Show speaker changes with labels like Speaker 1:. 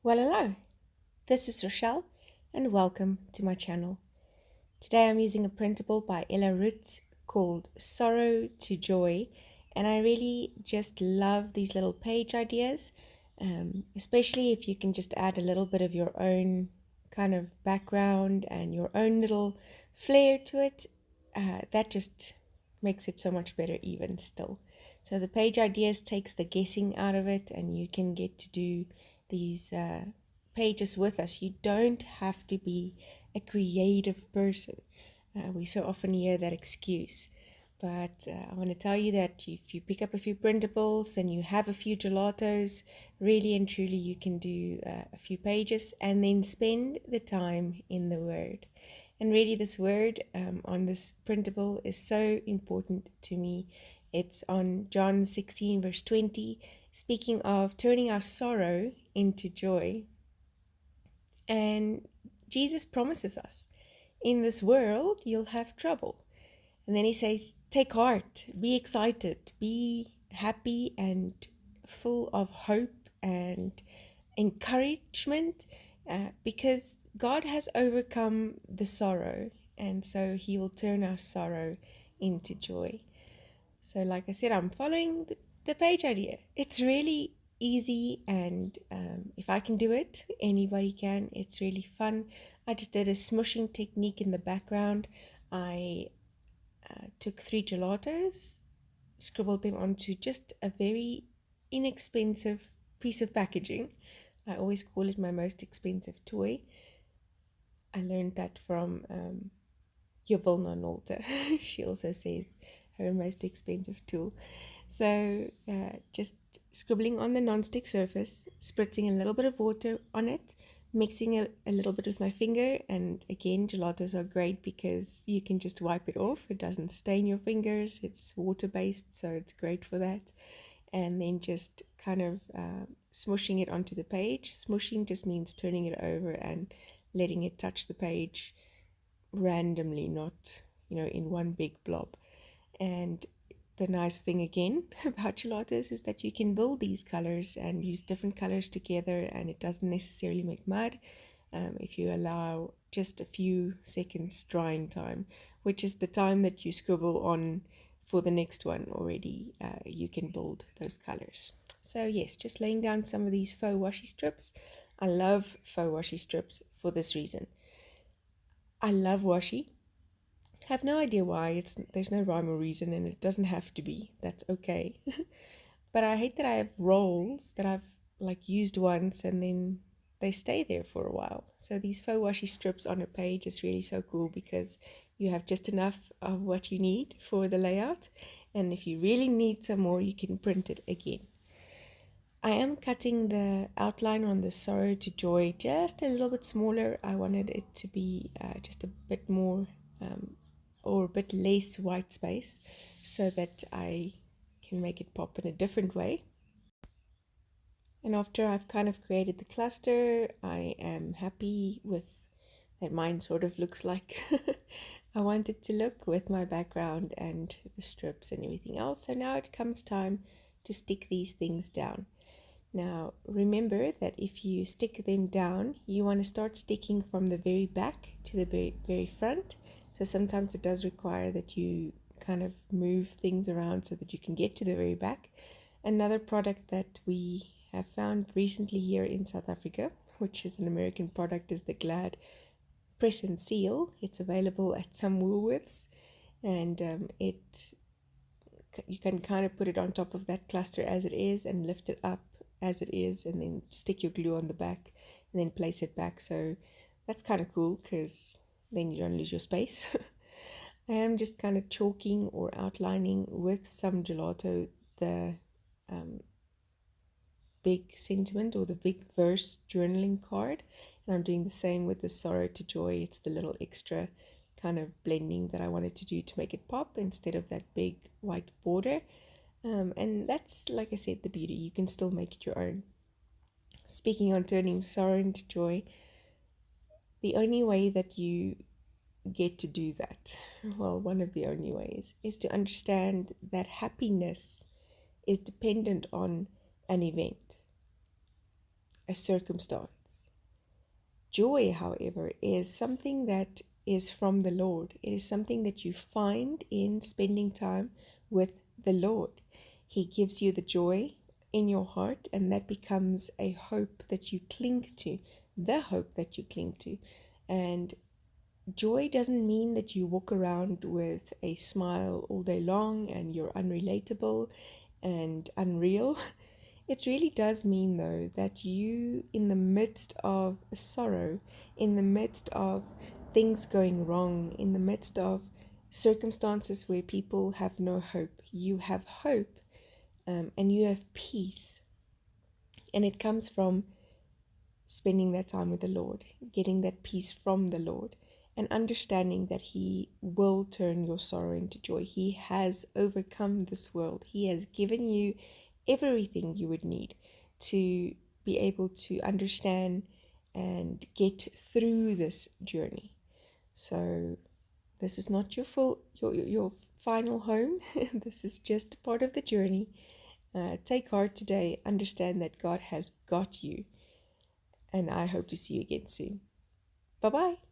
Speaker 1: Well, hello, this is Rochelle, and welcome to my channel. Today I'm using a printable by Roetz called Sorrow to Joy, and I really just love these little page ideas, especially if you can just add a little bit of your own kind of background and your own little flair to it. That just makes it so much better even still. So the page ideas takes the guessing out of it, and you can get to do these pages with us. You don't have to be a creative person. We so often hear that excuse. But I want to tell you that if you pick up a few printables and you have a few gelatos, really and truly you can do a few pages and then spend the time in the Word. And really, this word on this printable is so important to me. It's on John 16, verse 20, speaking of turning our sorrow into joy. And Jesus promises us, in this world, you'll have trouble. And then he says, take heart, be excited, be happy and full of hope and encouragement, because God has overcome the sorrow, and so he will turn our sorrow into joy. So like I said, I'm following the page idea. It's really easy, and if I can do it, anybody can. It's really fun. I just did a smushing technique in the background. I took 3 gelatos, scribbled them onto just a very inexpensive piece of packaging. I always call it my most expensive toy. I learned that from Yavilna Nolte. She also says her most expensive tool. So just scribbling on the non-stick surface, spritzing a little bit of water on it, mixing a little bit with my finger. And again, gelatos are great because you can just wipe it off. It doesn't stain your fingers. It's water-based, so it's great for that. And then just kind of smushing it onto the page. Smushing just means turning it over and letting it touch the page randomly, not in one big blob. And the nice thing again about gelatos is that you can build these colors and use different colors together, and it doesn't necessarily make mud if you allow just a few seconds drying time, which is the time that you scribble on for the next one already. You can build those colors. So yes, just laying down some of these faux washi strips. I love faux washi strips for this reason. I love washi. Have no idea why. There's no rhyme or reason, and it doesn't have to be. That's okay. But I hate that I have rolls that I've used once and then they stay there for a while. So these faux washi strips on a page is really so cool because you have just enough of what you need for the layout, and if you really need some more, you can print it again. I am cutting the outline on the Sorrow to Joy just a little bit smaller. I wanted it to be just a bit more or a bit less white space so that I can make it pop in a different way. And after I've kind of created the cluster, I am happy with that mine sort of looks like I want it to look with my background and the strips and everything else. So now it comes time to stick these things down. Now remember that if you stick them down, you want to start sticking from the very back to the very front. So sometimes it does require that you kind of move things around so that you can get to the very back. Another product that we have found recently here in South Africa, which is an American product, is the Glad Press and Seal. It's available at some Woolworths, and you can kind of put it on top of that cluster as it is and lift it up as it is, and then stick your glue on the back and then place it back. So that's kind of cool because then you don't lose your space. I am just kind of chalking or outlining with some gelato the big sentiment or the big verse journaling card, and I'm doing the same with the Sorrow to Joy. It's the little extra kind of blending that I wanted to do to make it pop instead of that big white border. And that's, like I said, the beauty. You can still make it your own. Speaking on turning sorrow into joy, the only way that you get to do that, well, one of the only ways, is to understand that happiness is dependent on an event. a circumstance. Joy, however, is something that is from the Lord. It is something that you find in spending time with the Lord. He gives you the joy in your heart, and that becomes a hope that you cling to, the hope that you cling to. And joy doesn't mean that you walk around with a smile all day long and you're unrelatable and unreal. It really does mean, though, that you, in the midst of sorrow, in the midst of things going wrong, in the midst of circumstances where people have no hope, you have hope, and you have peace. And it comes from spending that time with the Lord, getting that peace from the Lord, and understanding that He will turn your sorrow into joy. He has overcome this world. He has given you everything you would need to be able to understand and get through this journey. So this is not your final home. This is just part of the journey. Take heart today. Understand that God has got you. And I hope to see you again soon. Bye bye.